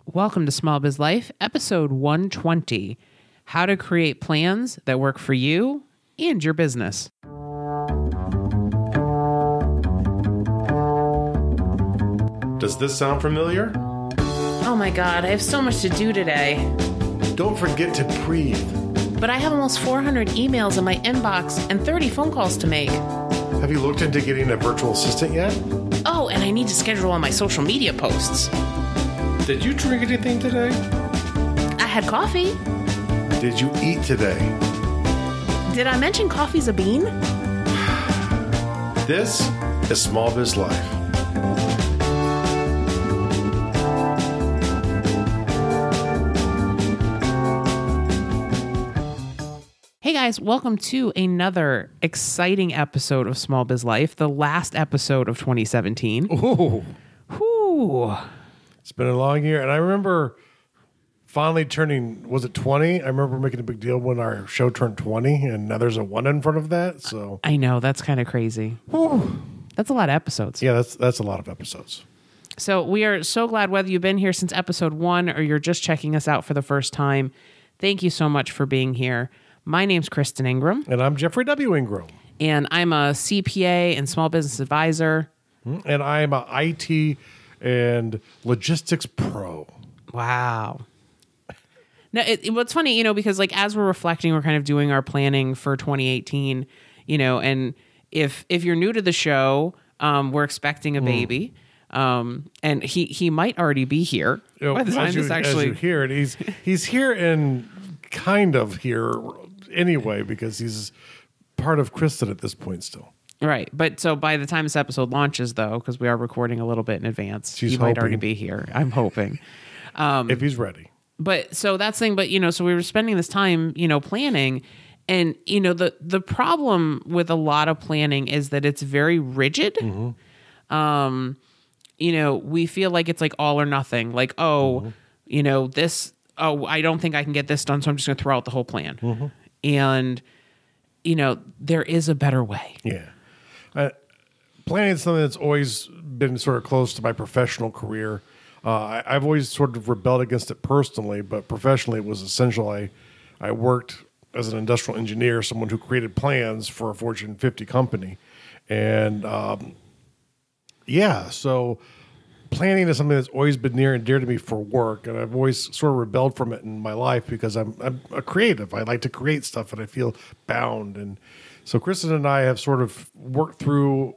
Welcome to Small Biz Life, episode 120, how to create plans that work for you and your business. Does this sound familiar? Oh my God, I have so much to do today. Don't forget to breathe. But I have almost 400 emails in my inbox and 30 phone calls to make. Have you looked into getting a virtual assistant yet? Oh, and I need to schedule all my social media posts. Did you drink anything today? I had coffee. Did you eat today? Did I mention coffee's a bean? This is Small Biz Life. Hey guys, welcome to another exciting episode of Small Biz Life, the last episode of 2017. Ooh. Whew. It's been a long year, and I remember finally turning, was it 20? I remember making a big deal when our show turned 20, and now there's a 1 in front of that, so. I know, that's kind of crazy. Whew. That's a lot of episodes. Yeah, that's a lot of episodes. So we are so glad whether you've been here since episode 1 or you're just checking us out for the first time. Thank you so much for being here. My name's Kristin Ingram. And I'm Jeffrey W. Ingram. And I'm a CPA and small business advisor. And I'm a IT and logistics pro. Wow. Now, what's funny, because like as we're reflecting, we're kind of doing our planning for 2018, and if you're new to the show, we're expecting a baby. And he might already be here by the time this actually. As you hear it, he's here and kind of here anyway because he's part of Kristin at this point still. Right. But so by the time this episode launches, though, because we are recording a little bit in advance, he might already be here. I'm hoping. If he's ready. But so that's the thing. But, so we were spending this time, planning. And, the problem with a lot of planning is that it's very rigid. Mm-hmm. We feel like it's like all or nothing. Like, this, I don't think I can get this done, so I'm just going to throw out the whole plan. Mm-hmm. And, there is a better way. Yeah. Planning is something that's always been sort of close to my professional career. I've always sort of rebelled against it personally, but professionally it was essential. I worked as an industrial engineer, someone who created plans for a Fortune 50 company. And so planning is something that's always been near and dear to me for work. And I've always sort of rebelled from it in my life because I'm a creative. I like to create stuff and I feel bound. And so Kristin and I have sort of worked through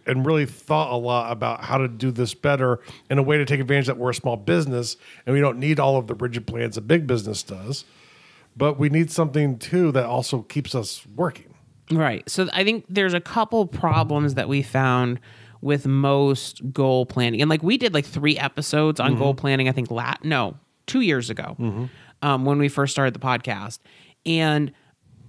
and really thought a lot about how to do this better in a way to take advantage that we're a small business and we don't need all of the rigid plans a big business does, but we need something too that also keeps us working. Right. So I think there's a couple problems that we found with most goal planning. And like we did like 3 episodes on goal planning, I think 2 years ago when we first started the podcast. And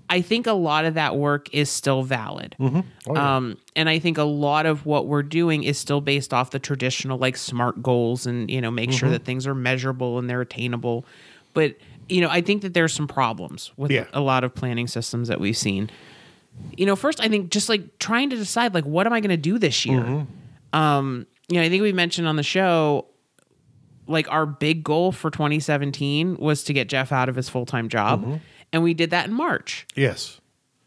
I think a lot of that work is still valid. Mm-hmm. Oh, yeah. And I think a lot of what we're doing is still based off the traditional like SMART goals and, make sure that things are measurable and they're attainable. But, I think that there's some problems with a lot of planning systems that we've seen. First, I think just like trying to decide like, what am I going to do this year? Mm-hmm. I think we mentioned on the show, like our big goal for 2017 was to get Jeff out of his full-time job. Mm-hmm. And we did that in March. Yes.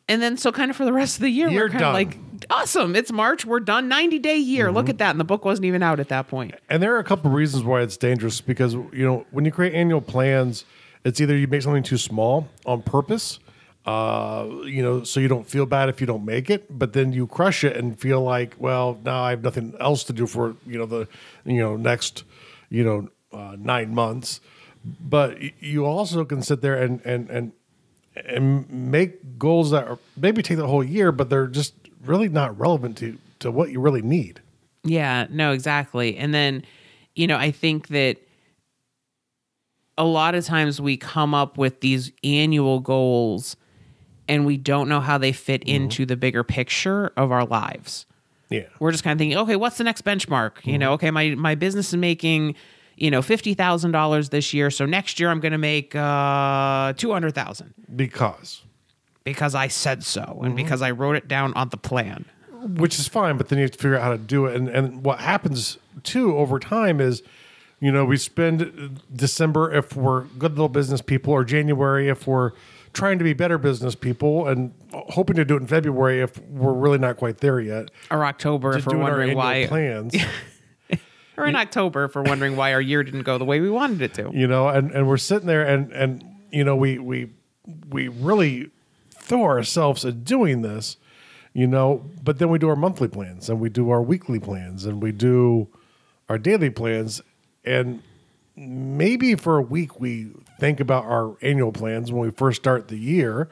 And then so kind of for the rest of the year, we're kind of like, awesome, it's March, we're done, 90-day year. Mm-hmm. Look at that. And the book wasn't even out at that point. And there are a couple of reasons why it's dangerous because, when you create annual plans, it's either you make something too small on purpose, so you don't feel bad if you don't make it, but then you crush it and feel like, well, now I have nothing else to do for, the next, 9 months. But you also can sit there and make goals that are maybe take the whole year, but they're just really not relevant to what you really need. Yeah, no, exactly. And then, I think that a lot of times we come up with these annual goals and we don't know how they fit into the bigger picture of our lives. Yeah. We're just kind of thinking, okay, what's the next benchmark? Okay, my business is making, $50,000 this year. So next year I'm going to make $200,000 because I said so and because I wrote it down on the plan. Which is fine, but then you have to figure out how to do it. And what happens too over time is You know, we spend December if we're good little business people, or January if we're trying to be better business people, and hoping to do it in February if we're really not quite there yet. Or October if we're wondering why plans. Or in October if we're wondering why our year didn't go the way we wanted it to. You know, and we're sitting there and you know, we really throw ourselves at doing this, you know, but then we do our monthly plans and we do our weekly plans and we do our daily plans. And maybe for a week we think about our annual plans when we first start the year,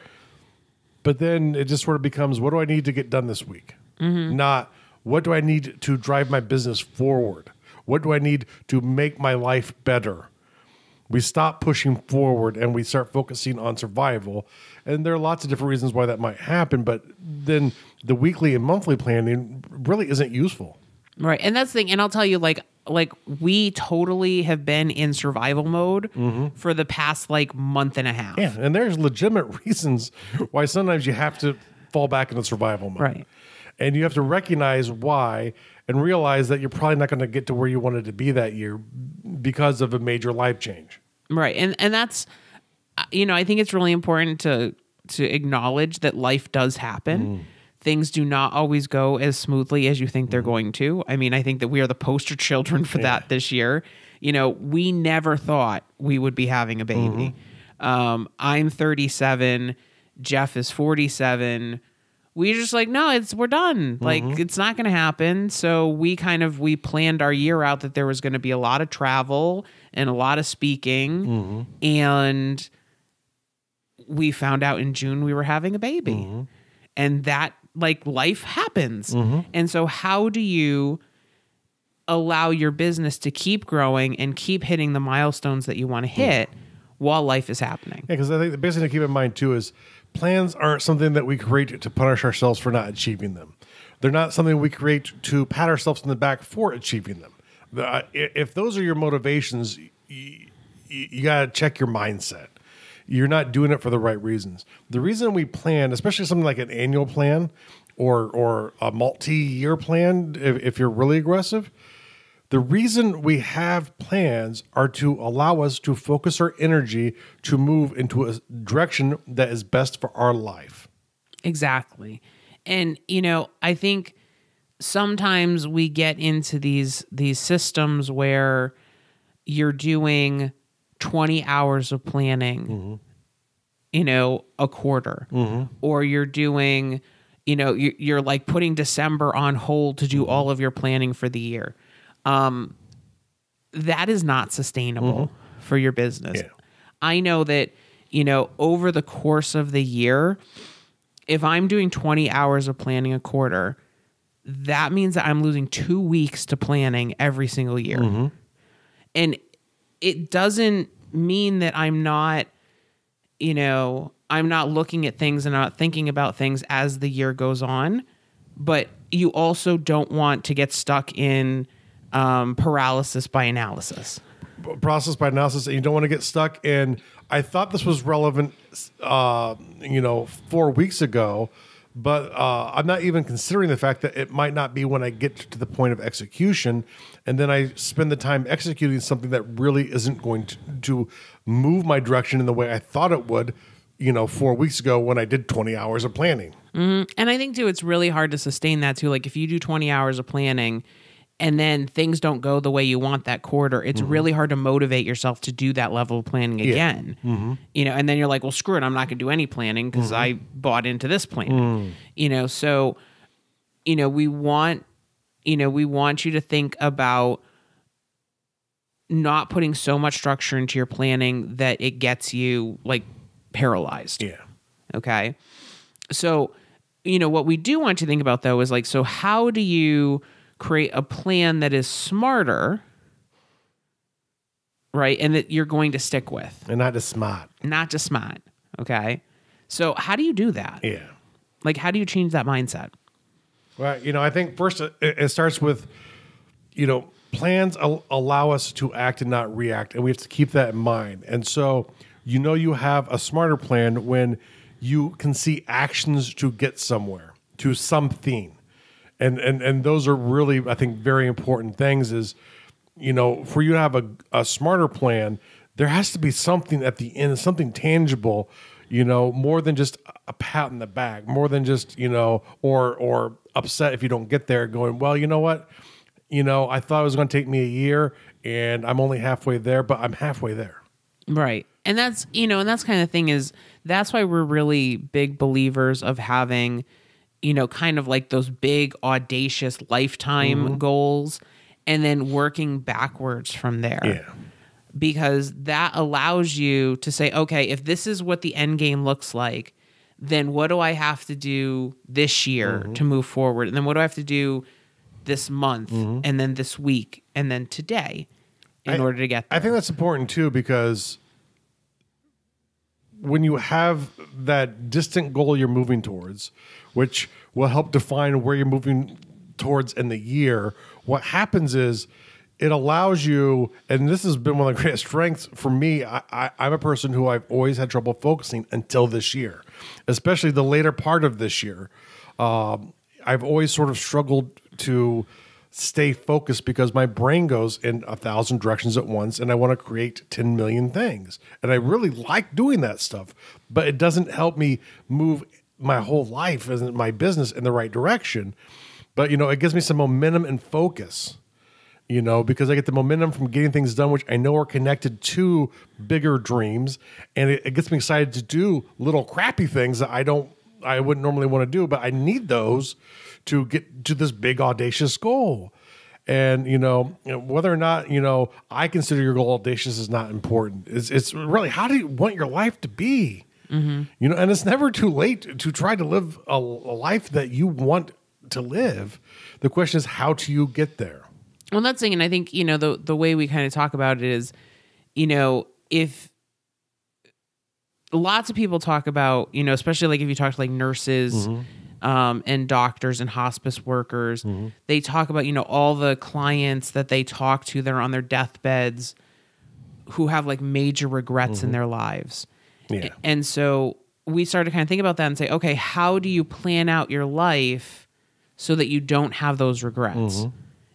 but then it just sort of becomes, what do I need to get done this week? Not what do I need to drive my business forward? What do I need to make my life better? We stop pushing forward and we start focusing on survival. And there are lots of different reasons why that might happen, but then the weekly and monthly planning really isn't useful. Right. And that's the thing. And I'll tell you, like we totally have been in survival mode for the past like month and a half. Yeah. And there's legitimate reasons why sometimes you have to fall back into survival mode. Right. And you have to recognize why and realize that you're probably not going to get to where you wanted to be that year because of a major life change. Right. And that's, you know, I think it's really important to acknowledge that life does happen. Things do not always go as smoothly as you think they're going to. I mean, I think that we are the poster children for that this year. You know, we never thought we would be having a baby. I'm 37. Jeff is 47. We just like, no, we're done. Like, it's not going to happen. So we planned our year out that there was going to be a lot of travel and a lot of speaking. And we found out in June we were having a baby. And that, like, life happens. And so how do you allow your business to keep growing and keep hitting the milestones that you want to hit while life is happening? Yeah, because I think the best thing to keep in mind, too, is plans aren't something that we create to punish ourselves for not achieving them. They're not something we create to pat ourselves in the back for achieving them. If those are your motivations, you got to check your mindset. You're not doing it for the right reasons. The reason we plan, especially something like an annual plan or a multi-year plan, if you're really aggressive, the reason we have plans are to allow us to focus our energy to move into a direction that is best for our life. Exactly. And, you know, I think sometimes we get into these systems where you're doing 20 hours of planning, you know, a quarter, or you're doing, you know, you're like putting December on hold to do all of your planning for the year. That is not sustainable for your business. Yeah. I know that, you know, over the course of the year, if I'm doing 20 hours of planning a quarter, that means that I'm losing 2 weeks to planning every single year. And it doesn't mean that I'm not, you know, I'm not looking at things and not thinking about things as the year goes on, but you also don't want to get stuck in paralysis by analysis. Process by analysis, and you don't want to get stuck in, I thought this was relevant, 4 weeks ago, but I'm not even considering the fact that it might not be when I get to the point of execution, and then I spend the time executing something that really isn't going to move my direction in the way I thought it would, 4 weeks ago when I did 20 hours of planning. And I think, too, it's really hard to sustain that, too. Like, if you do 20 hours of planning and then things don't go the way you want that quarter, it's really hard to motivate yourself to do that level of planning again. And then you're like, well, screw it, I'm not going to do any planning because I bought into this plan. So, we want you to think about not putting so much structure into your planning that it gets you like paralyzed. Yeah. Okay. So, what we do want you to think about though is like, so how do you create a plan that is smarter, right? And that you're going to stick with. And not just smart. Not just smart. Okay. So how do you do that? Yeah. Like, how do you change that mindset? Well, I think first it starts with, plans allow us to act and not react. And we have to keep that in mind. And so, you have a smarter plan when you can see actions to get somewhere, to something. And those are really, I think, very important things is, for you to have a smarter plan, there has to be something at the end, something tangible, more than just a pat in the back, more than just, or upset if you don't get there going, well, you know what? I thought it was going to take me a year and I'm only halfway there, but I'm halfway there. Right. And that's, and that's kind of thing is that's why we're really big believers of having, kind of like those big audacious lifetime goals and then working backwards from there. Yeah. Because that allows you to say, okay, if this is what the end game looks like, then what do I have to do this year to move forward? And then what do I have to do this month and then this week and then today in order to get there? I think that's important too, because when you have that distant goal you're moving towards, which will help define where you're moving towards in the year, what happens is it allows you, and this has been one of the greatest strengths for me. I'm a person who I've always had trouble focusing until this year, especially the later part of this year. I've always sort of struggled to stay focused because my brain goes in 1,000 directions at once and I want to create 10 million things. And I really like doing that stuff, but it doesn't help me move my whole life and my business in the right direction. But, it gives me some momentum and focus. Because I get the momentum from getting things done, which I know are connected to bigger dreams. And it gets me excited to do little crappy things that I wouldn't normally want to do, but I need those to get to this big audacious goal. And, whether or not, I consider your goal audacious is not important. It's really, how do you want your life to be? And it's never too late to try to live a life that you want to live. The question is, how do you get there? Well, that's thing, and I think, the way we kind of talk about it is, if lots of people talk about, especially like if you talk to like nurses and doctors and hospice workers, they talk about, all the clients that they talk to that are on their deathbeds who have like major regrets in their lives. Yeah. And so we started to kind of think about that and say, okay, how do you plan out your life so that you don't have those regrets?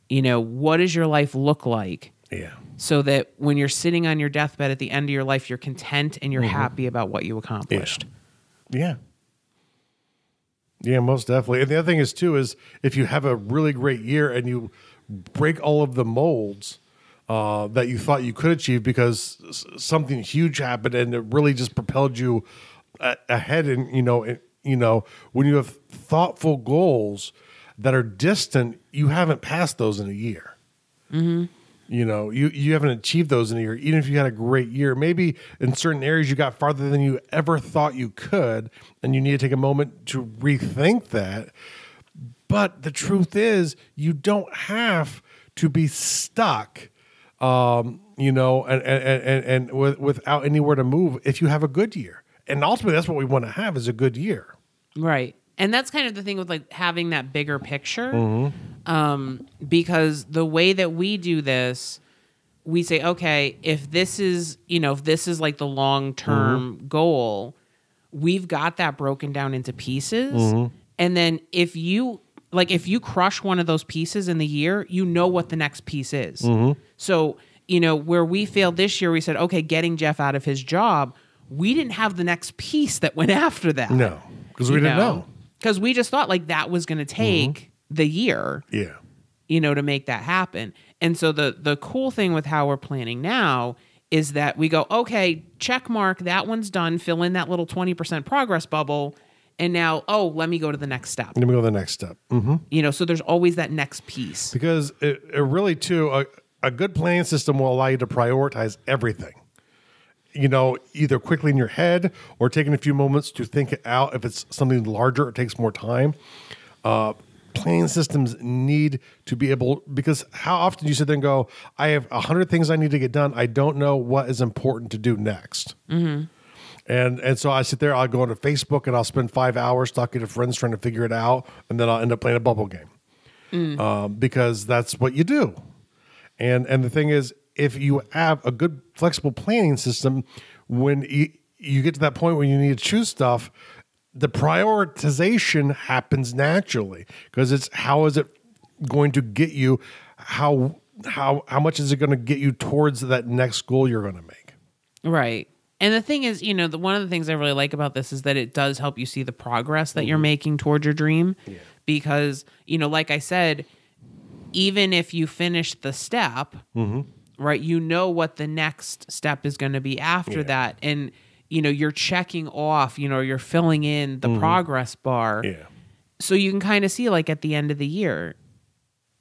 What does your life look like? Yeah. So that when you're sitting on your deathbed at the end of your life, you're content and you're happy about what you accomplished. Yeah. Yeah, most definitely. And the other thing is too, is if you have a really great year and you break all of the molds that you thought you could achieve because something huge happened and it really just propelled you ahead. And, when you have thoughtful goals that are distant, you haven't passed those in a year. You haven't achieved those in a year, even if you had a great year. Maybe in certain areas you got farther than you ever thought you could, and you need to take a moment to rethink that. But the truth is, you don't have to be stuck, and without anywhere to move if you have a good year. And ultimately, that's what we want to have, is a good year. Right. And that's kind of the thing with like having that bigger picture, because the way that we do this, we say, okay, if this is like the long-term goal, we've got that broken down into pieces. And then if you crush one of those pieces in the year, what the next piece is. So, where we failed this year, we said, okay, getting Jeff out of his job, we didn't have the next piece that went after that. No, because we didn't know. Because we just thought like that was going to take the year, to make that happen. And so the cool thing with how we're planning now is that we go, okay, check mark, that one's done. Fill in that little 20% progress bubble. And now, let me go to the next step. Let me go to the next step. So there's always that next piece. Because it really, too, a good planning system will allow you to prioritize everything. Either quickly in your head or taking a few moments to think it out. If it's something larger, it takes more time. Planning systems need to be able, because how often do you sit there and go, I have 100 things I need to get done. I don't know what is important to do next. And so I sit there, I'll go onto Facebook and I'll spend 5 hours talking to friends trying to figure it out. And then I'll end up playing a bubble game because that's what you do. And the thing is, if you have a good flexible planning system, when you get to that point where you need to choose stuff, the prioritization happens naturally because it's how is it going to get you how how much is it going to get you towards that next goal you're going to make? Right. And the thing is, one of the things I really like about this is that it does help you see the progress that you're making toward your dream. Yeah. Because, like I said, even if you finish the step, right, what the next step is going to be after that. And, you're checking off, you're filling in the progress bar. Yeah. So you can kind of see, like, at the end of the year,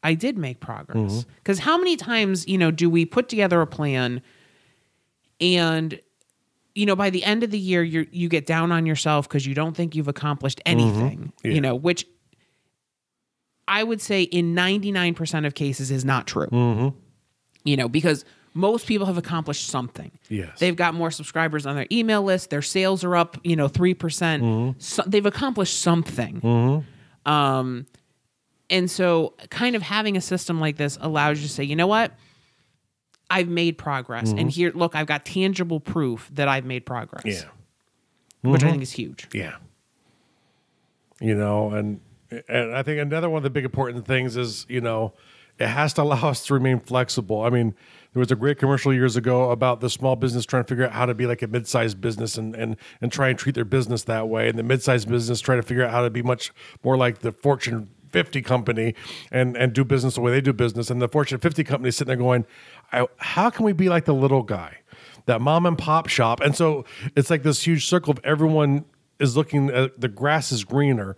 I did make progress. Because how many times, do we put together a plan and, by the end of the year, you get down on yourself because you don't think you've accomplished anything, which I would say in 99% of cases is not true, because most people have accomplished something. Yes. They've got more subscribers on their email list. Their sales are up, 3%. So they've accomplished something. And so kind of having a system like this allows you to say, you know what? I've made progress. And here, look, I've got tangible proof that I've made progress. Yeah. Which I think is huge. Yeah. And I think another one of the big important things is, it has to allow us to remain flexible. I mean, there was a great commercial years ago about the small business trying to figure out how to be like a mid-sized business and try and treat their business that way. And the mid-sized business trying to figure out how to be much more like the Fortune 50 company and do business the way they do business. And the Fortune 50 company is sitting there going, how can we be like the little guy, that mom and pop shop? And so it's like this huge circle of everyone is looking at the grass is greener.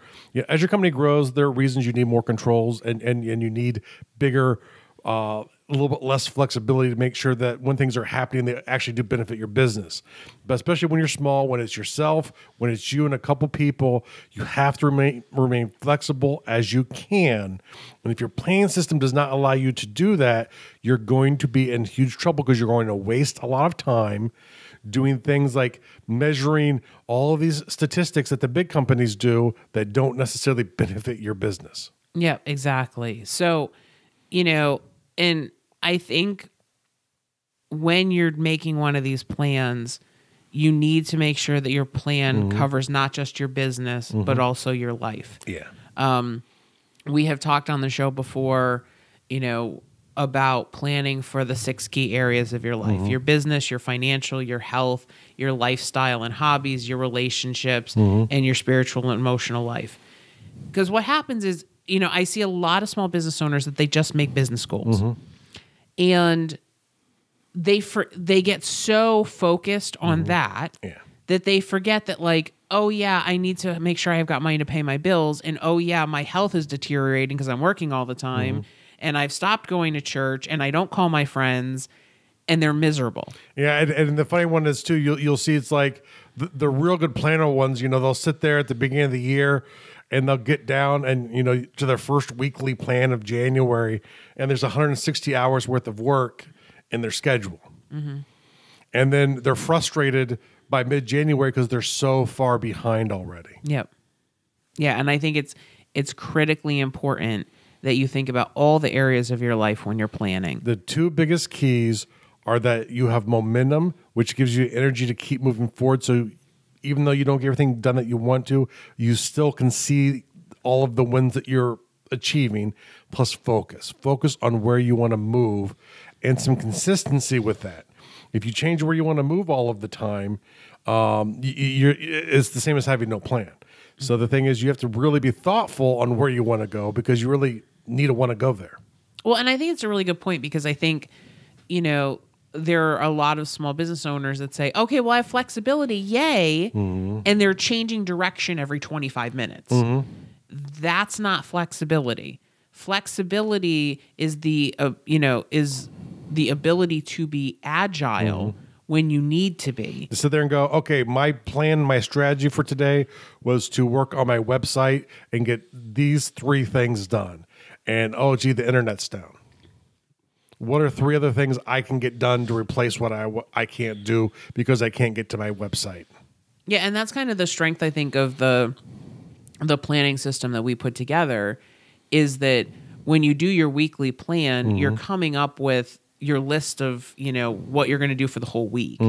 As your company grows, there are reasons you need more controls and you need bigger, a little bit less flexibility to make sure that when things are happening, they actually do benefit your business. But especially when you're small, when it's yourself, when it's you and a couple people, you have to remain flexible as you can. And if your planning system does not allow you to do that, you're going to be in huge trouble because you're going to waste a lot of time doing things like measuring all of these statistics that the big companies do that don't necessarily benefit your business. Yeah, exactly. So, and I think when you're making one of these plans, you need to make sure that your plan covers not just your business, but also your life. Yeah. We have talked on the show before, about planning for the 6 key areas of your life: your business, your financial, your health, your lifestyle and hobbies, your relationships, and your spiritual and emotional life. Because what happens is, I see a lot of small business owners that they just make business goals. And they get so focused on that they forget that, like, oh yeah, I need to make sure I've got money to pay my bills, and oh yeah, my health is deteriorating because I'm working all the time, and I've stopped going to church, and I don't call my friends, and they're miserable. Yeah, and the funny one is too, you'll see it's like the real good planner ones. They'll sit there at the beginning of the year, and they'll get down and, to their first weekly plan of January, and there's 160 hours worth of work in their schedule. And then they're frustrated by mid-January because they're so far behind already. Yep. Yeah, and I think it's critically important that you think about all the areas of your life when you're planning. The 2 biggest keys are that you have momentum, which gives you energy to keep moving forward. So even though you don't get everything done that you want to, you still can see all of the wins that you're achieving, plus focus. Focus on where you want to move and some consistency with that. If you change where you want to move all of the time, it's the same as having no plan. So the thing is, you have to really be thoughtful on where you want to go because you really need to want to go there. Well, and I think it's a really good point because I think, there are a lot of small business owners that say, okay, well, I have flexibility, yay, and they're changing direction every 25 minutes. That's not flexibility. Flexibility is the ability to be agile when you need to be. To sit there and go, okay, my plan, my strategy for today was to work on my website and get these 3 things done. And, oh, gee, the internet's down. What are 3 other things I can get done to replace what I can't do because I can't get to my website? Yeah, and that's kind of the strength, I think, of the planning system that we put together is that when you do your weekly plan, you're coming up with your list of, what you're going to do for the whole week.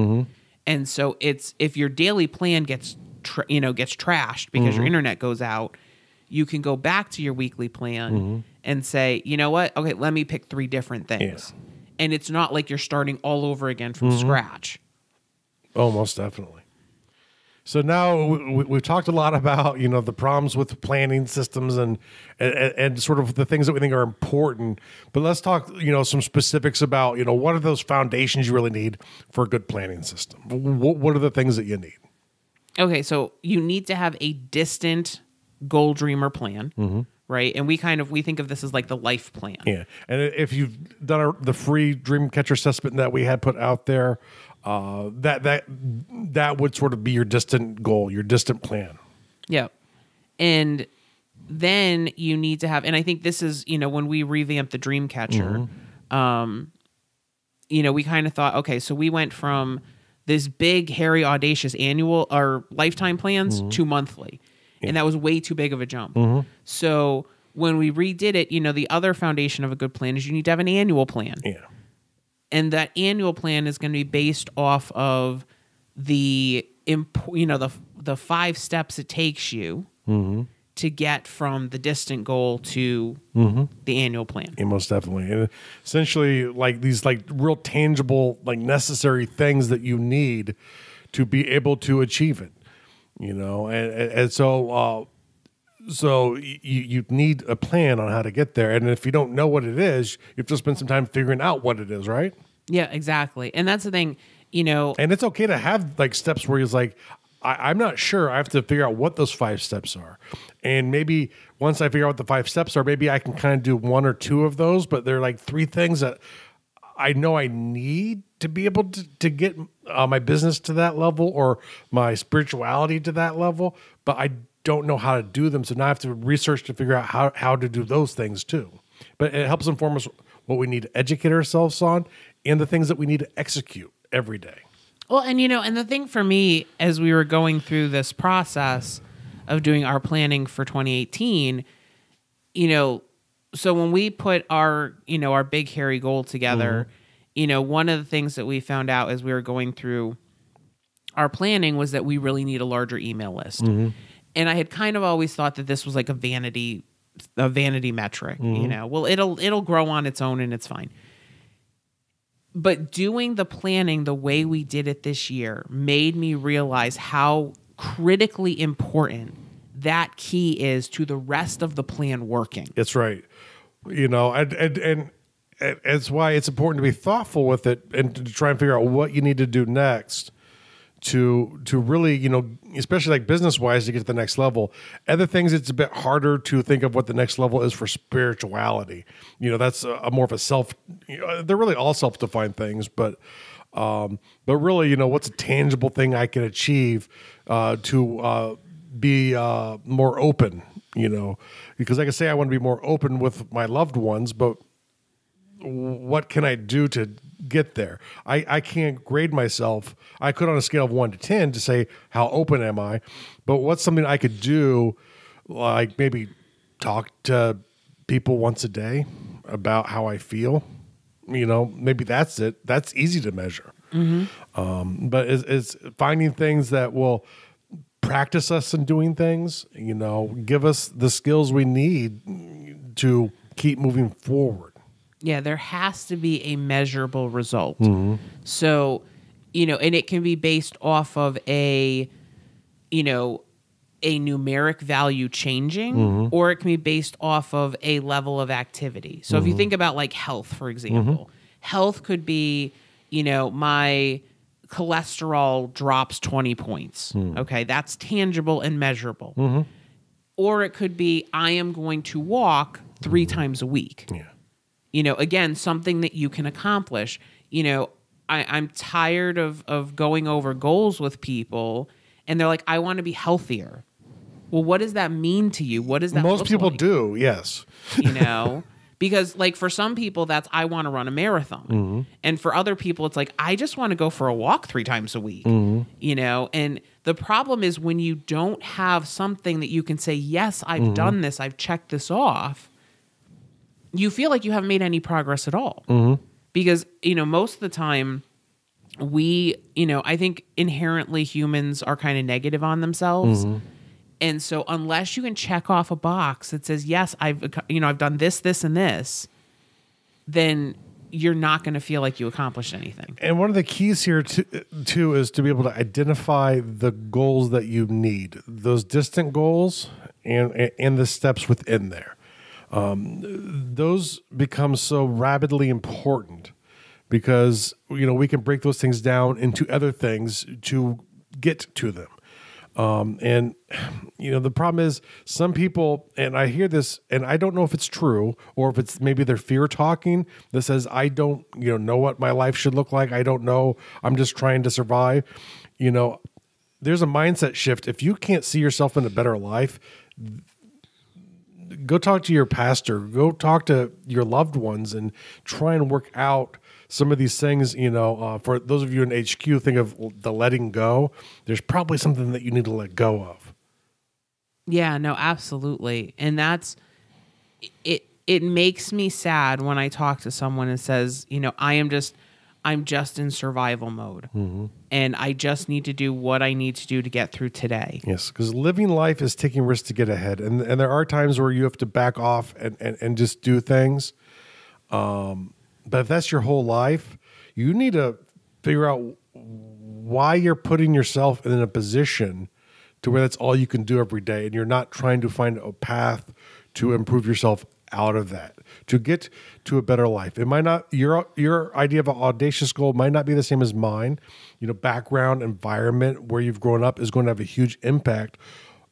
And so if your daily plan gets trashed because your internet goes out, you can go back to your weekly plan and say, you know what? Okay, let me pick 3 different things. Yeah. And it's not like you're starting all over again from scratch. Oh, most definitely. So now we've talked a lot about, the problems with planning systems and sort of the things that we think are important. But let's talk, some specifics about, what are those foundations you really need for a good planning system? What are the things that you need? Okay, so you need to have a distant goal, dream, or plan, right? And we think of this as like the life plan. Yeah. And if you've done the free dream catcher assessment that we had put out there, that would sort of be your distant goal, your distant plan. Yeah. And then you need to have, and I think this is, when we revamped the dream catcher, we kind of thought, okay, so we went from this big, hairy, audacious annual or lifetime plans to monthly. Yeah. And that was way too big of a jump. So when we redid it, the other foundation of a good plan is you need to have an annual plan. Yeah. And that annual plan is going to be based off of the 5 steps it takes you to get from the distant goal to the annual plan. Yeah, most definitely. And essentially, like these real tangible, necessary things that you need to be able to achieve it. And so you need a plan on how to get there. And if you don't know what it is, you have to spend some time figuring out what it is, right? Yeah, exactly. And that's the thing, And it's okay to have steps where he's I'm not sure. I have to figure out what those 5 steps are. And maybe once I figure out what the 5 steps are, maybe I can kind of do 1 or 2 of those, but they're 3 things that I know I need to be able to get my business to that level or my spirituality to that level, but I don't know how to do them. So now I have to research to figure out how to do those things too. But it helps inform us what we need to educate ourselves on and the things that we need to execute every day. Well, and and the thing for me, as we were going through this process of doing our planning for 2018, so when we put our big hairy goal together, one of the things that we found out as we were going through our planning was that we really need a larger email list. And I had kind of always thought that this was like a vanity metric, well, it'll grow on its own and it's fine. But doing the planning the way we did it this year made me realize how critically important that key is to the rest of the plan working. That's right. And it's why it's important to be thoughtful with it and to try and figure out what you need to do next to really, especially business-wise to get to the next level. Other things, it's a bit harder to think of what the next level is for spirituality. That's a more of a they're really all self-defined things, but really, what's a tangible thing I can achieve to be more open, because like I say, I want to be more open with my loved ones, but what can I do to get there? I can't grade myself. I could on a scale of 1 to 10 to say how open am I, but what's something I could do, like maybe talk to people once a day about how I feel. Maybe that's it. That's easy to measure. But it's finding things that will practice us in doing things, give us the skills we need to keep moving forward. Yeah, there has to be a measurable result. So, and it can be based off of a numeric value changing, or it can be based off of a level of activity. So if you think about health, for example, health could be, my cholesterol drops 20 points. Okay, that's tangible and measurable. Or it could be, I am going to walk 3 times a week. Yeah. Again, something that you can accomplish. I'm tired of going over goals with people and they're like, I want to be healthier. Well, what does that mean to you? What does that Most look people like? do, yes. Because for some people, that's, I want to run a marathon. And for other people, it's like, I just want to go for a walk 3 times a week, and the problem is when you don't have something that you can say, yes, I've done this, I've checked this off, you feel like you haven't made any progress at all. Because, most of the time we, I think inherently humans are kind of negative on themselves. And so unless you can check off a box that says, yes, I've done this, this, and this, then you're not going to feel like you accomplished anything. And one of the keys here too is to be able to identify the goals that you need, those distant goals and the steps within there. Those become so rapidly important because, we can break those things down into other things to get to them. The problem is some people, and I hear this, and I don't know if it's true or if it's maybe their fear talking that says, I don't, know what my life should look like. I don't know. I'm just trying to survive. There's a mindset shift. If you can't see yourself in a better life, go talk to your pastor, go talk to your loved ones and try and work out some of these things. For those of you in HQ, think of the letting go. There's probably something that you need to let go of. Yeah, no, absolutely. And that's it. It makes me sad when I talk to someone and says, I'm just in survival mode, and I just need to do what I need to do to get through today. Yes, because living life is taking risks to get ahead, and there are times where you have to back off and just do things. But if that's your whole life, you need to figure out why you're putting yourself in a position to where that's all you can do every day, and you're not trying to find a path to improve yourself out of that, to get to a better life. It might not, your idea of an audacious goal might not be the same as mine. Background, environment, where you've grown up is going to have a huge impact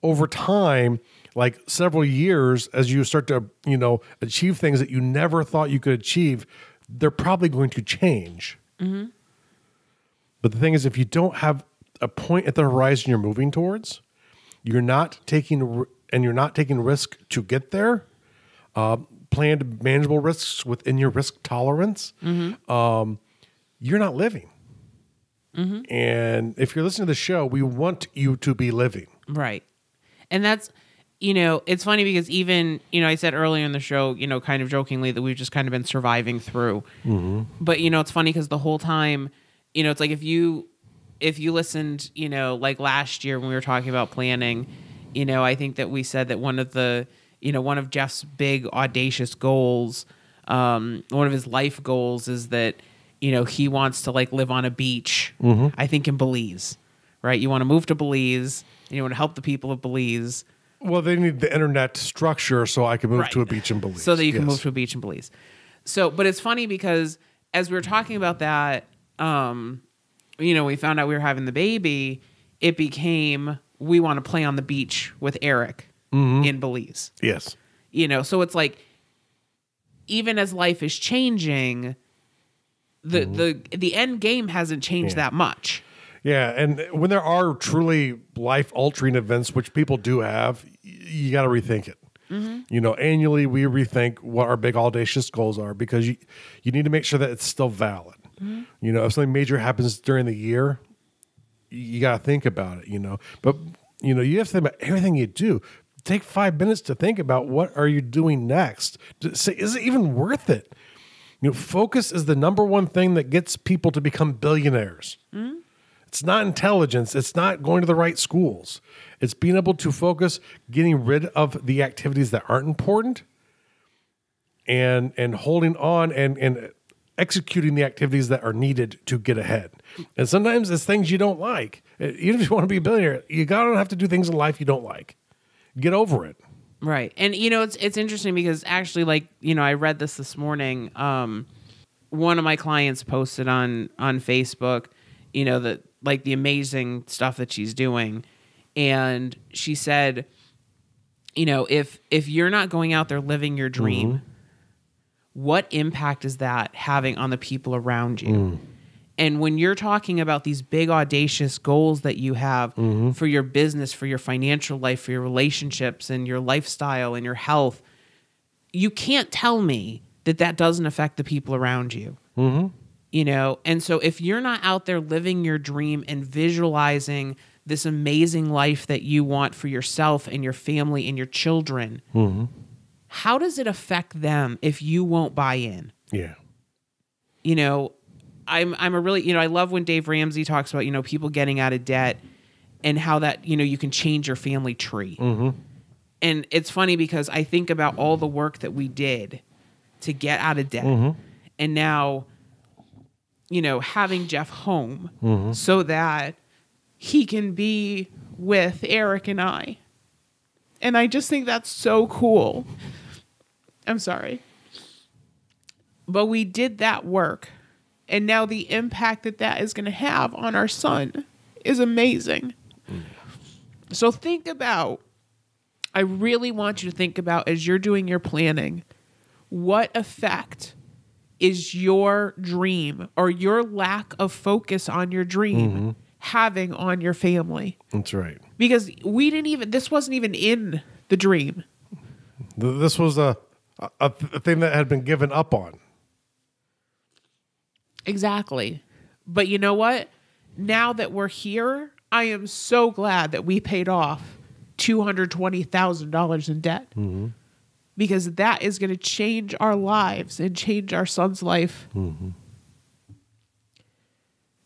over time, like several years, as you start to, achieve things that you never thought you could achieve. They're probably going to change. Mm-hmm. But the thing is, if you don't have a point at the horizon you're moving towards, you're not taking risk to get there. Planned manageable risks within your risk tolerance. Mm-hmm. You're not living. Mm-hmm. And if you're listening to the show, we want you to be living. Right. And that's, it's funny because even, I said earlier in the show, kind of jokingly that we've just kind of been surviving through. Mm-hmm. But, it's funny because the whole time, it's like if you listened, like last year when we were talking about planning, I think that we said that one of Jeff's big audacious goals, one of his life goals is that, he wants to live on a beach, I think in Belize, right? You want to move to Belize and you want to help the people of Belize. Well, they need the internet structure so I can move to a beach in Belize. So that you can move to a beach in Belize. So, but it's funny because as we were talking about that, we found out we were having the baby. It became, we want to play on the beach with Eric in Belize. Yes. So it's like, even as life is changing, the end game hasn't changed that much. Yeah, and when there are truly life-altering events, which people do have, you got to rethink it. Mm-hmm. Annually we rethink what our big audacious goals are because you need to make sure that it's still valid. Mm-hmm. If something major happens during the year, you got to think about it. But you have to think about everything you do. Take 5 minutes to think about what are you doing next. Say, is it even worth it? Focus is the number one thing that gets people to become billionaires. Mm-hmm. It's not intelligence. It's not going to the right schools. It's being able to focus, getting rid of the activities that aren't important, and holding on and executing the activities that are needed to get ahead. And sometimes it's things you don't like. Even if you want to be a billionaire, you gotta have to do things in life you don't like. Get over it. Right. And it's interesting because actually, I read this morning. One of my clients posted on Facebook, that the amazing stuff that she's doing. And she said, if you're not going out there living your dream, what impact is that having on the people around you? And when you're talking about these big audacious goals that you have for your business, for your financial life, for your relationships and your lifestyle and your health, you can't tell me that doesn't affect the people around you. And so if you're not out there living your dream and visualizing this amazing life that you want for yourself and your family and your children, how does it affect them if you won't buy in? Yeah. I'm a really, I love when Dave Ramsey talks about, people getting out of debt and how that, you can change your family tree. And it's funny because I think about all the work that we did to get out of debt. And now, having Jeff home so that he can be with Eric and I. And I just think that's so cool. I'm sorry. But we did that work. And now the impact that is going to have on our son is amazing. So I really want you to think about, as you're doing your planning, what effect is your dream or your lack of focus on your dream having on your family? That's right. Because this wasn't even in the dream. This was a thing that had been given up on. Exactly. But you know what? Now that we're here, I am so glad that we paid off $220,000 in debt. Because that is going to change our lives and change our son's life.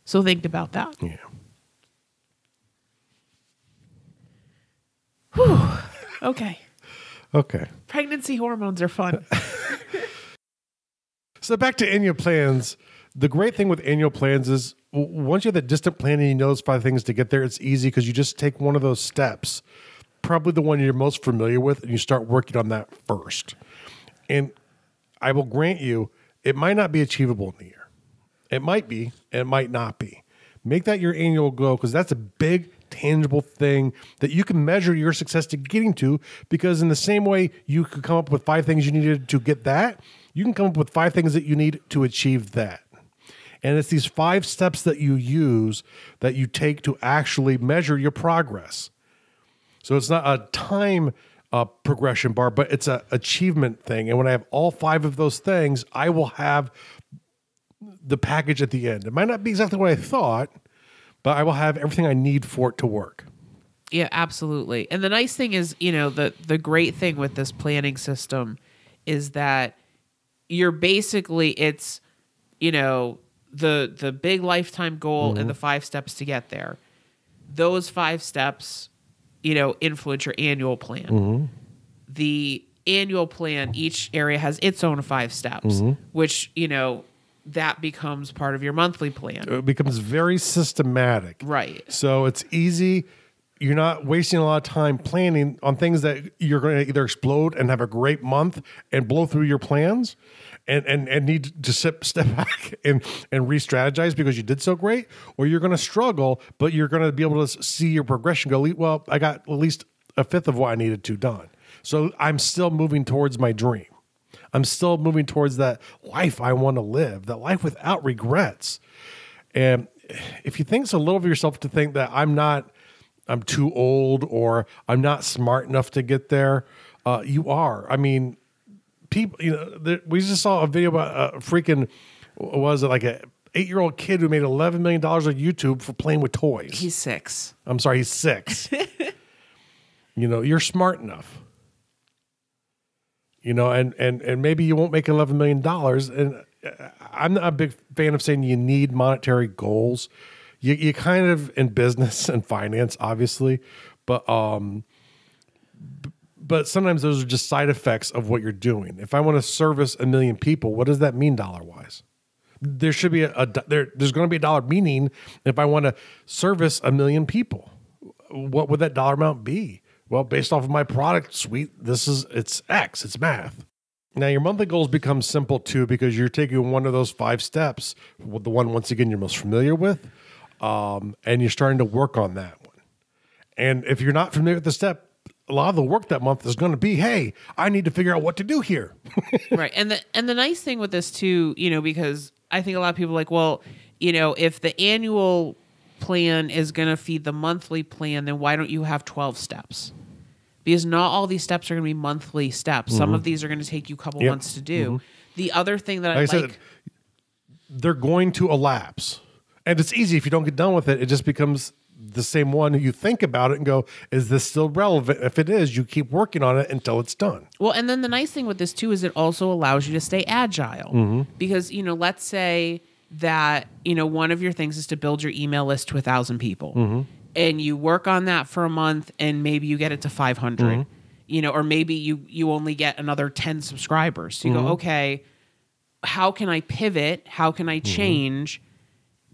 So think about that. Yeah. Whew. Okay. Okay. Pregnancy hormones are fun. So back to annual plans. The great thing with annual plans is once you have that distant plan and you know those 5 things to get there, it's easy because you just take one of those steps, probably the one you're most familiar with, and you start working on that first. And I will grant you, it might not be achievable in the year. It might be, and it might not be. Make that your annual goal because that's a big, tangible thing that you can measure your success to getting to, because in the same way you could come up with 5 things you needed to get that, you can come up with 5 things that you need to achieve that. And it's these 5 steps that you use that you take to actually measure your progress. So it's not a time progression bar, but it's an achievement thing. And when I have all 5 of those things, I will have the package at the end. It might not be exactly what I thought, but I will have everything I need for it to work. Yeah, absolutely. And the nice thing is, the great thing with this planning system is that you're basically, it's, the big lifetime goal and the 5 steps to get there. Those 5 steps, influence your annual plan. The annual plan, each area has its own 5 steps, which, that becomes part of your monthly plan. It becomes very systematic. Right. So it's easy. You're not wasting a lot of time planning on things that you're going to either explode and have a great month and blow through your plans and need to step back and re-strategize because you did so great, or you're going to struggle, but you're going to be able to see your progression go, well, I got at least a fifth of what I needed to done. So I'm still moving towards my dream. I'm still moving towards that life I want to live, that life without regrets. And if you think so little of yourself to think that I'm too old or I'm not smart enough to get there, you are. I mean, people, we just saw a video about a freaking, was it like a 8-year-old kid who made $11 million on YouTube for playing with toys. He's 6. I'm sorry, he's 6. You're smart enough. And maybe you won't make $11 million. And I'm not a big fan of saying you need monetary goals. You kind of in business and finance, obviously, but sometimes those are just side effects of what you're doing. If I want to service 1 million people, what does that mean dollar-wise? There should be there's going to be a dollar meaning if I want to service 1 million people. What would that dollar amount be? Well, based off of my product suite, it's X, it's math. Now, your monthly goals become simple too because you're taking one of those 5 steps, the one, once again, you're most familiar with, and you're starting to work on that one. And if you're not familiar with the step, a lot of the work that month is going to be, hey, I need to figure out what to do here. Right. And the nice thing with this too, because I think a lot of people are like, well, if the annual plan is going to feed the monthly plan, then why don't you have 12 steps? Because not all these steps are going to be monthly steps. Some of these are going to take you a couple months to do. The other thing that I said, they're going to elapse. And it's easy if you don't get done with it. It just becomes the same one. You think about it and go, is this still relevant? If it is, you keep working on it until it's done. Well, and then the nice thing with this too is it also allows you to stay agile. Because, let's say that, one of your things is to build your email list to 1,000 people. and you work on that for a month and maybe you get it to 500, or maybe you only get another 10 subscribers. So you go, okay, how can I pivot? How can I change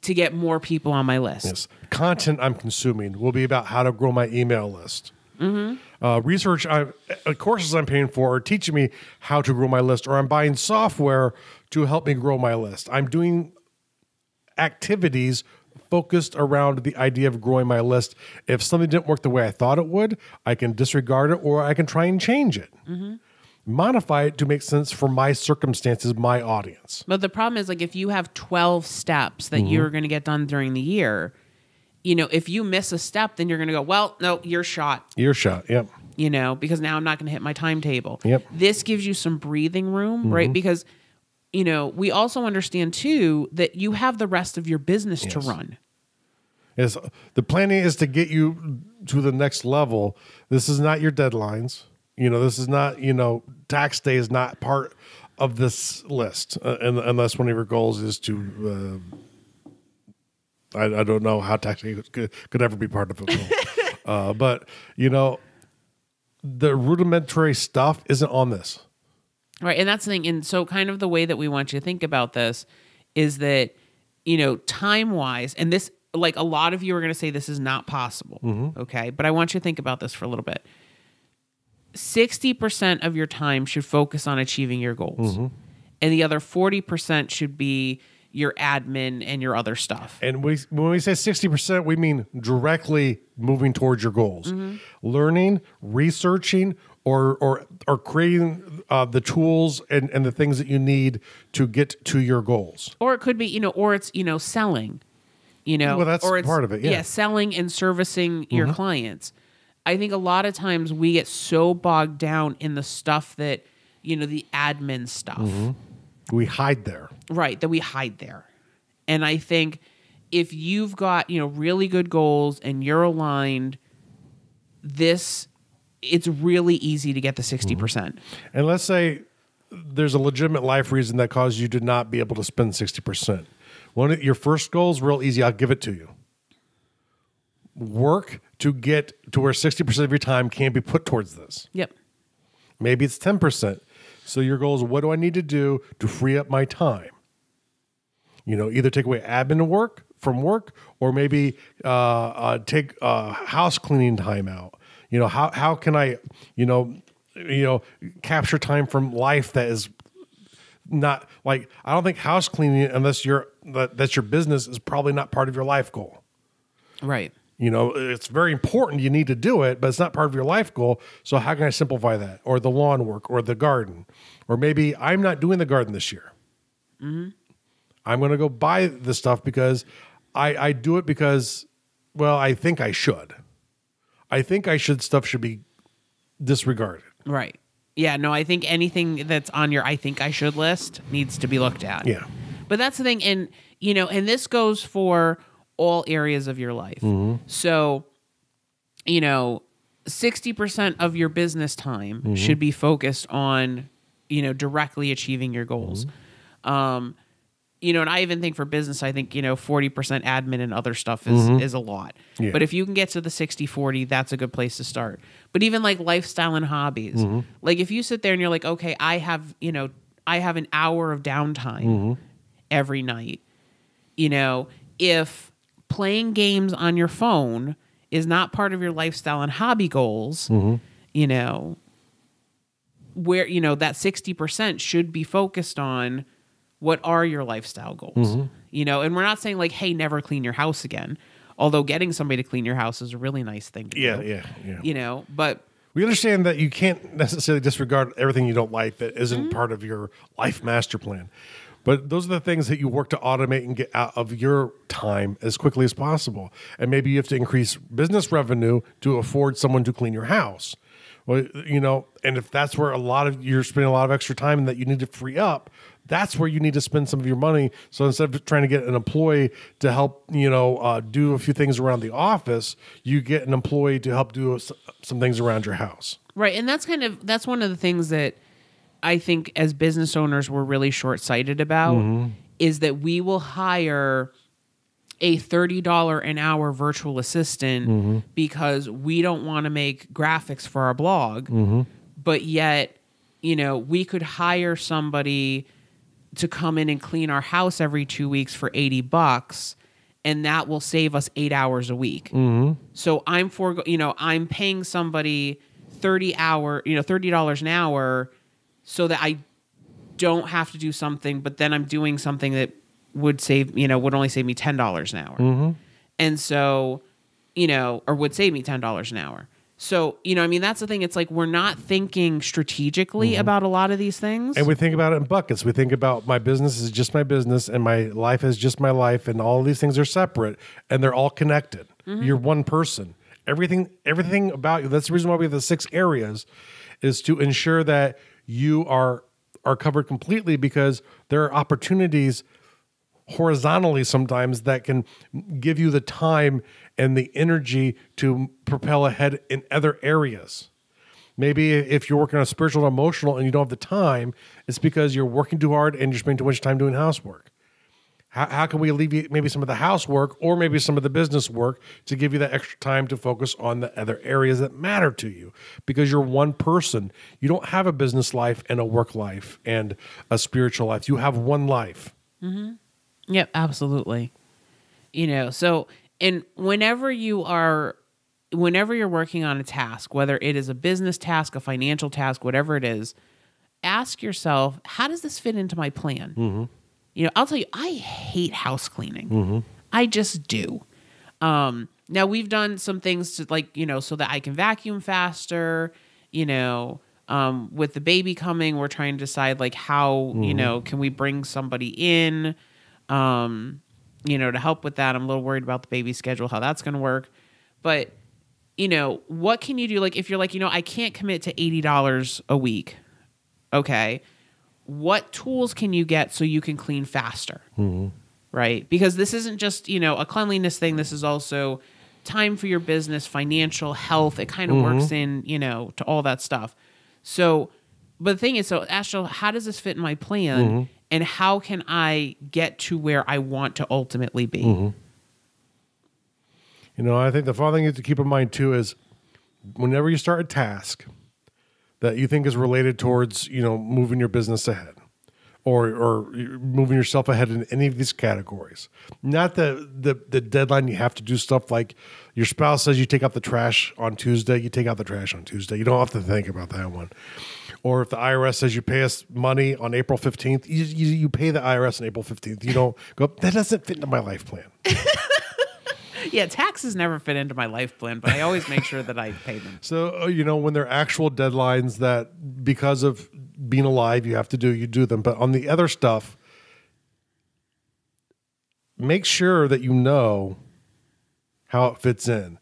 to get more people on my list? Yes. Content I'm consuming will be about how to grow my email list. Research, courses I'm paying for are teaching me how to grow my list, or I'm buying software to help me grow my list. I'm doing activities focused around the idea of growing my list. If something didn't work the way I thought it would, I can disregard it, or I can try and change it. Modify it to make sense for my circumstances, my audience. But the problem is, like, if you have 12 steps that you're going to get done during the year, if you miss a step, then you're going to go, well, no, you're shot. You're shot, yep. Because now I'm not going to hit my timetable. Yep. This gives you some breathing room, right? Because, we also understand, too, that you have the rest of your business to run. Yes. The planning is to get you to the next level. This is not your deadlines. This is not, tax day is not part of this list, unless one of your goals is to, I don't know how tax day could ever be part of a goal. But, the rudimentary stuff isn't on this. Right. And that's the thing. And so kind of the way that we want you to think about this is that, time-wise, and this, like, a lot of you are going to say this is not possible. Okay. But I want you to think about this for a little bit. 60% of your time should focus on achieving your goals. And the other 40% should be your admin and your other stuff. And when we say 60%, we mean directly moving towards your goals. Learning, researching, or creating the tools and the things that you need to get to your goals. Or it could be, or it's, selling. Well, that's or it's, part of it, yeah. Selling and servicing your clients. I think a lot of times we get so bogged down in the stuff that, the admin stuff. We hide there. Right, that we hide there. And I think if you've got, really good goals and you're aligned, it's really easy to get the 60%. And let's say there's a legitimate life reason that caused you to not be able to spend 60%. One of your first goals, real easy, I'll give it to you. Work to get to where 60% of your time can be put towards this. Yep. Maybe it's 10%. So your goal is, what do I need to do to free up my time? Either take away admin work from work, or maybe take house cleaning time out. How can I, capture time from life that is not like, I don't think house cleaning, unless that's your business, is probably not part of your life goal. Right. It's very important. You need to do it, but it's not part of your life goal. So how can I simplify that? Or the lawn work, or the garden, or maybe I'm not doing the garden this year. I'm going to go buy the stuff because I do it because, well, I think I should. Stuff should be disregarded. Right. Yeah, no, I think anything that's on your I think I should list needs to be looked at. Yeah. But that's the thing. And, and this goes for all areas of your life. So, 60% of your business time should be focused on, directly achieving your goals. And I even think for business, I think, 40% admin and other stuff is a lot. Yeah. But if you can get to the 60-40, that's a good place to start. But even like lifestyle and hobbies, like if you sit there and you're like, okay, I have an hour of downtime every night, if playing games on your phone is not part of your lifestyle and hobby goals, where, that 60% should be focused on what are your lifestyle goals, and we're not saying like, hey, never clean your house again. Although getting somebody to clean your house is a really nice thing to do. Yeah. But we understand that you can't necessarily disregard everything you don't like that isn't part of your life master plan. But those are the things that you work to automate and get out of your time as quickly as possible. And maybe you have to increase business revenue to afford someone to clean your house. Well, and if that's where you're spending a lot of extra time and that you need to free up, that's where you need to spend some of your money. So instead of trying to get an employee to help, do a few things around the office, you get an employee to help do some things around your house. Right. And that's one of the things that I think as business owners we're really short-sighted about, is that we will hire a $30 an hour virtual assistant because we don't want to make graphics for our blog, but yet, we could hire somebody to come in and clean our house every 2 weeks for $80, and that will save us 8 hours a week. So I'm paying somebody $30 an hour so that I don't have to do something, but then I'm doing something that would only save me $10 an hour. And so, or would save me $10 an hour. So, that's the thing. It's like we're not thinking strategically about a lot of these things. And we think about it in buckets. We think about my business is just my business and my life is just my life, and all of these things are separate and they're all connected. You're one person. Everything about you. That's the reason why we have the 6 areas, is to ensure that you are covered completely, because there are opportunities horizontally sometimes that can give you the time and the energy to propel ahead in other areas. Maybe if you're working on spiritual and emotional and you don't have the time, it's because you're working too hard and you're spending too much time doing housework. How can we alleviate maybe some of the housework or maybe some of the business work to give you that extra time to focus on the other areas that matter to you? Because you're one person. You don't have a business life and a work life and a spiritual life. You have one life. Yep, absolutely. So, and whenever you're working on a task, whether it is a business task, a financial task, whatever it is, ask yourself, how does this fit into my plan? I'll tell you, I hate house cleaning. I just do. Now we've done some things to so that I can vacuum faster, with the baby coming, we're trying to decide how, can we bring somebody in, to help with that. I'm a little worried about the baby schedule, how that's going to work. But, what can you do? If you're I can't commit to $80 a week. Okay. What tools can you get so you can clean faster? Right? Because this isn't just, a cleanliness thing. This is also time for your business, financial, health. It kind of works in, to all that stuff. So, but the thing is, Astral, how does this fit in my plan? And how can I get to where I want to ultimately be? I think the final thing you have to keep in mind too is whenever you start a task that you think is related towards, moving your business ahead or moving yourself ahead in any of these categories, not the deadline you have to do stuff like your spouse says you take out the trash on Tuesday, you take out the trash on Tuesday. You don't have to think about that one. Or if the IRS says you pay us money on April 15th, you pay the IRS on April 15th. You don't go, that doesn't fit into my life plan. Yeah, taxes never fit into my life plan, but I always make sure that I pay them. So, when there are actual deadlines that because of being alive you have to do, you do them. But on the other stuff, make sure that you know how it fits in.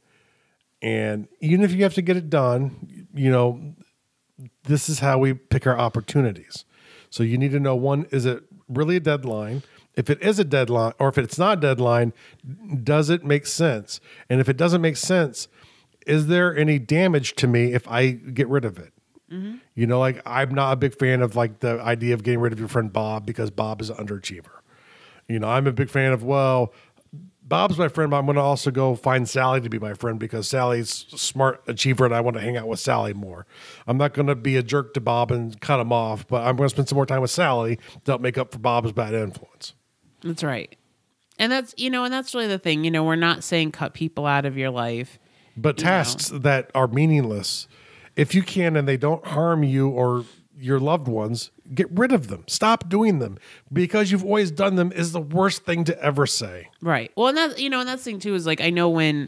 And even if you have to get it done, this is how we pick our opportunities. So you need to know, one, is it really a deadline? If it is a deadline, or if it's not a deadline, does it make sense? And if it doesn't make sense, is there any damage to me if I get rid of it? I'm not a big fan of the idea of getting rid of your friend Bob because Bob is an underachiever. I'm a big fan of, Bob's my friend, but I'm going to also go find Sally to be my friend because Sally's a smart achiever and I want to hang out with Sally more. I'm not going to be a jerk to Bob and cut him off, but I'm going to spend some more time with Sally to help make up for Bob's bad influence. That's right. And that's, and that's really the thing. We're not saying cut people out of your life. But tasks that are meaningless, if you can and they don't harm you or your loved ones, get rid of them. Stop doing them. Because you've always done them is the worst thing to ever say. Right. Well, and that, and that's the thing too is I know when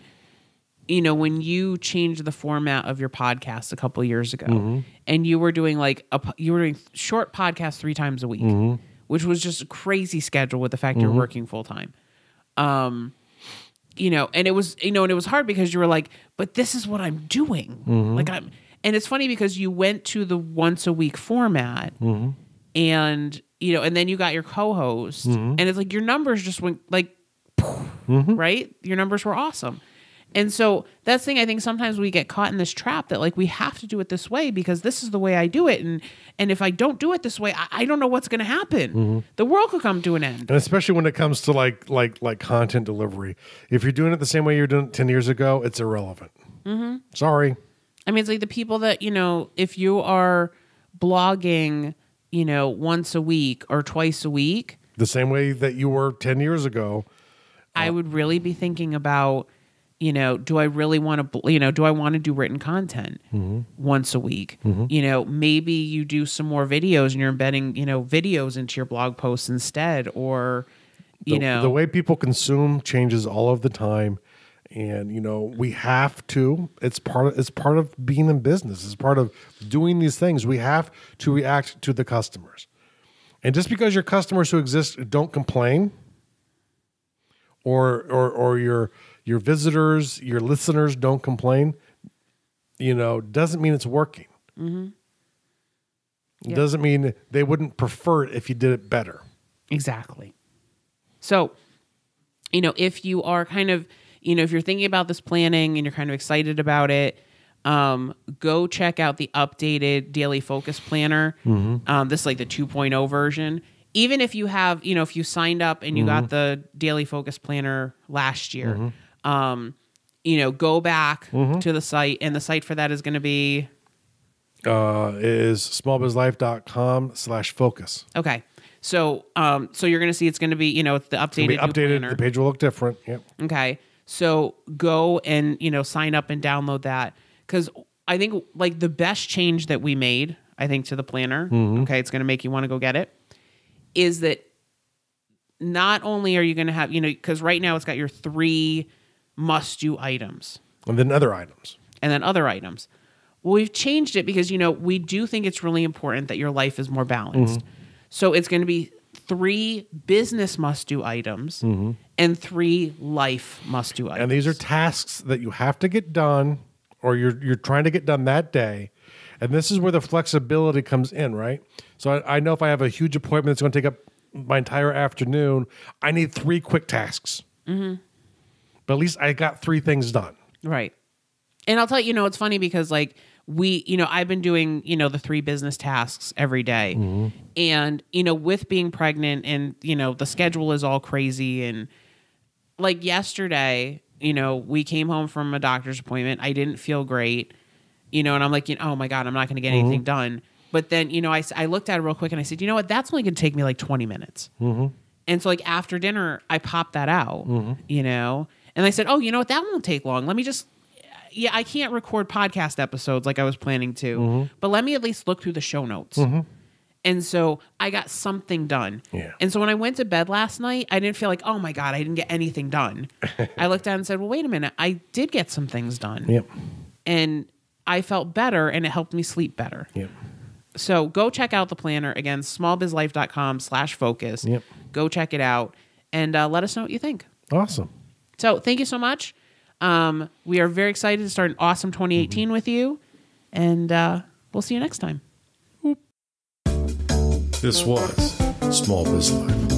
you changed the format of your podcast a couple of years ago and you were doing short podcasts 3 times a week, which was just a crazy schedule with the fact you're working full time. And it was, and it was hard because you were like, but this is what I'm doing. And it's funny because you went to the once a week format and, and then you got your co-host and it's your numbers just went right? Your numbers were awesome. And so that's the thing. I think sometimes we get caught in this trap that like we have to do it this way because this is the way I do it. And if I don't do it this way, I don't know what's going to happen. The world could come to an end. And especially when it comes to like content delivery. If you're doing it the same way you're doing it 10 years ago, it's irrelevant. Sorry. I mean, it's like the people that, if you are blogging, once a week or twice a week. The same way that you were 10 years ago. I would really be thinking about, do I really want to, do I want to do written content once a week? Maybe you do some more videos and you're embedding, videos into your blog posts instead, or, the way people consume changes all of the time. And, we have to, it's part of being in business. It's part of doing these things. We have to react to the customers. And just because your customers who exist don't complain, or your visitors, your listeners don't complain, doesn't mean it's working. It doesn't mean they wouldn't prefer it if you did it better. Exactly. So, if you are kind of, if you're thinking about this planning and you're kind of excited about it, go check out the updated daily focus planner. This is like the 2.0 version. Even if you have, if you signed up and you got the daily focus planner last year, go back to the site, and the site for that is going to be is smallbizlife.com/focus. Okay. So you're going to see it's going to be, it's the updated planner. The page will look different. Yep. Okay. So go and, sign up and download that. Cause I think like the best change that we made, I think, to the planner, okay, it's going to make you want to go get it, is that not only are you going to have, because right now it's got your 3 must-do items. And then other items. Well, we've changed it because, we do think it's really important that your life is more balanced. So it's going to be 3 business must-do items and 3 life must-do items. And these are tasks that you have to get done, or you're trying to get done that day. And this is where the flexibility comes in, right? So I know if I have a huge appointment that's going to take up my entire afternoon, I need 3 quick tasks. But at least I got 3 things done. Right. And I'll tell you, it's funny because like I've been doing, the 3 business tasks every day. And, with being pregnant and, the schedule is all crazy. And like yesterday, we came home from a doctor's appointment. I didn't feel great, and I'm like, oh my God, I'm not going to get anything done. But then, I looked at it real quick and I said, you know what, that's only going to take me like 20 minutes. And so like after dinner, I popped that out, and I said, oh, you know what, that won't take long. Let me just, I can't record podcast episodes like I was planning to, but let me at least look through the show notes. And so I got something done. Yeah. And so when I went to bed last night, I didn't feel like, oh my God, I didn't get anything done. I looked down and said, well, wait a minute. I did get some things done. Yep. And I felt better, and it helped me sleep better. Yep. So go check out the planner. Again, smallbizlife.com/focus. Yep. Go check it out and let us know what you think. Awesome. So thank you so much. We are very excited to start an awesome 2018 with you. And we'll see you next time. This was Small Biz Life.